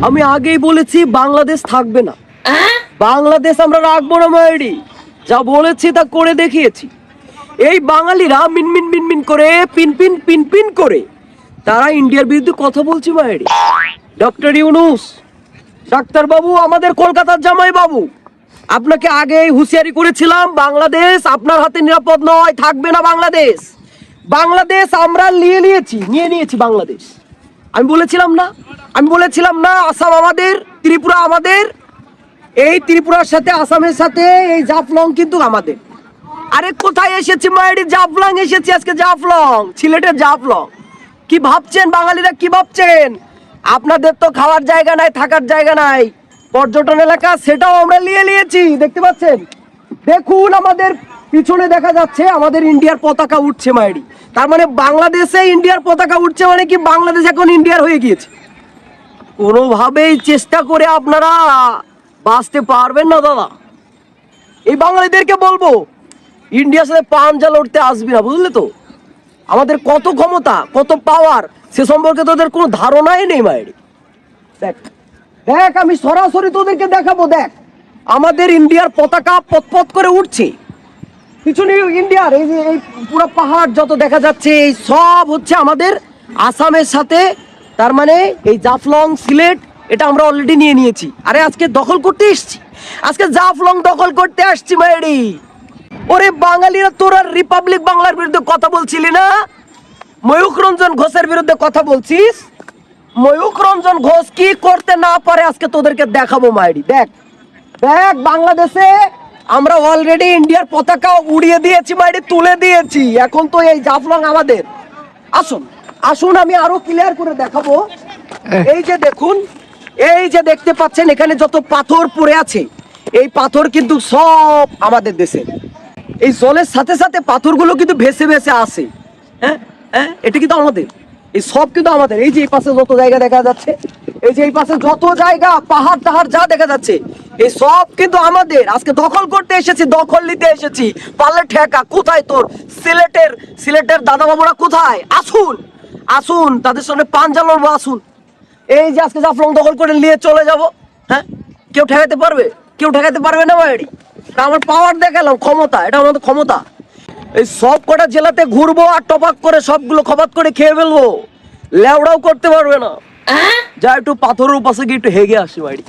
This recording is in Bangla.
আমি আগেই বলেছি বাংলাদেশ থাকবে না, বাংলাদেশ আমরা রাখবো না মায়েরি। যা বলেছি তা করে দেখিয়েছি। এই বাঙালিরা মিনমিন মিনমিন করে পিনপিন পিনপিন করে তারা ইন্ডিয়ার বিরুদ্ধে কথা বলছে মায়েরি। ডক্টর ইউনূস, ডাক্তার বাবু, আমাদের কলকাতার জামাই বাবু, আপনাকে আগেই হুঁশিয়ারি করেছিলাম বাংলাদেশ আপনার হাতে নিরাপদ নয়, থাকবে না বাংলাদেশ। বাংলাদেশ আমরা নিয়ে নিয়েছি বাংলাদেশ। আমি বলেছিলাম না আসাম আমাদের, ত্রিপুরা আমাদের। এই ত্রিপুরার সাথে আসামের সাথে এই জাফলং কিন্তু আমাদের। আরে কোথায় এসেছি মায়েরি? জাফলং এসেছি আজকে, জাফলং, সিলেটের জাফলং। কি ভাবছেন বাঙালিরা, কি ভাবছেন? আপনাদের তো খাওয়ার জায়গা নাই, থাকার জায়গা নাই, পর্যটন এলাকা, সেটাও আমরা নিয়েছি। দেখতে পাচ্ছেন, দেখুন আমাদের পিছনে দেখা যাচ্ছে আমাদের ইন্ডিয়ার পতাকা উঠছে মায়েরি। তার মানে বাংলাদেশে ইন্ডিয়ার পতাকা উঠছে, মানে কি বাংলাদেশ এখন ইন্ডিয়ার হয়ে গিয়েছে। কোনোভাবেই চেষ্টা করে আপনারা বাঁচতে পারবেন না দাদা। এই বাঙালিদেরকে বলবো ইন্ডিয়ার সাথে পাঞ্জা লড়তে আসবি না, বুঝলে তো? আমাদের কত ক্ষমতা, কত পাওয়ার, সে সম্পর্কে তোদের কোনো ধারণাই নেই মায়েরি। দেখ দেখ, আমি সরাসরি তোদেরকে দেখাবো। দেখ আমাদের ইন্ডিয়ার পতাকা পতপত করে উঠছে পিছনে ইন্ডিয়ার। এই যে এই পুরো পাহাড় যত দেখা যাচ্ছে, এই সব হচ্ছে আমাদের আসামের সাথে। তার মানে এই জাফলং, সিলেট, এটা আমরা অলরেডি নিয়েছি। আরে আজকে দখল করতে এসছি, আজকে জাফলং দখল করতে আসছি মায়েরি। ওরে বাঙালিরা, তোরা রিপাবলিক বাংলার বিরুদ্ধে কথা বলছিলি না? ময়ূখ রঞ্জন ঘোষের বিরুদ্ধে কথা বলছিস। ময়ূখ রঞ্জন ঘোষ কি করতে না পারে আজকে তোদেরকে দেখাবো মায়েরি। দেখ দেখ, বাংলাদেশে আমরা অলরেডি ইন্ডিয়ার পতাকা উড়িয়ে দিয়েছি মায়েরি, তুলে দিয়েছি। এখন তো এই জাফলং আমাদের। আসুন আসুন, আমি আরো ক্লিয়ার করে দেখাবো। এই যে দেখুন, এই যে দেখতে পাচ্ছেন এখানে যত পাথর পড়ে আছে, এই পাথর কিন্তু সব আমাদের দেশে। এই জলের সাথে সাথে পাথরগুলো কিন্তু ভেসে ভেসে আসে। হ্যাঁ হ্যাঁ, এটা কিন্তু আমাদের, এই সব কিন্তু আমাদের। এই যে এই পাশে যত জায়গা দেখা যাচ্ছে, এই যে এই পাশে যত জায়গা, পাহাড় টাহাড় যা দেখা যাচ্ছে, এই সব কিন্তু আমাদের। আজকে দখল করতে এসেছি, দখল নিতে এসেছি। পারলে ঠেকা। কোথায় তোর সিলেটের দাদা বাবুরা কোথায়? আসুন আসুন, তাদের সঙ্গে পাঞ্জা লড়বো। আসুন, এই যে আজকে জাফলং দখল করে নিয়ে চলে যাব। হ্যাঁ, কেউ ঠেকাতে পারবে? কেউ ঠেকাতে পারবে না মায়েরি। আমার পাওয়ার দেখালাম, ক্ষমতা, এটা আমাদের ক্ষমতা। এই সব কটা জেলাতে ঘুরবো আর টপাক করে সবগুলো খবাত করে খেয়ে ফেলবো। লেওড়াও করতে পারবে না। যা একটু পাথরের পাশে গিয়ে একটু হেগে আসি বাড়ি।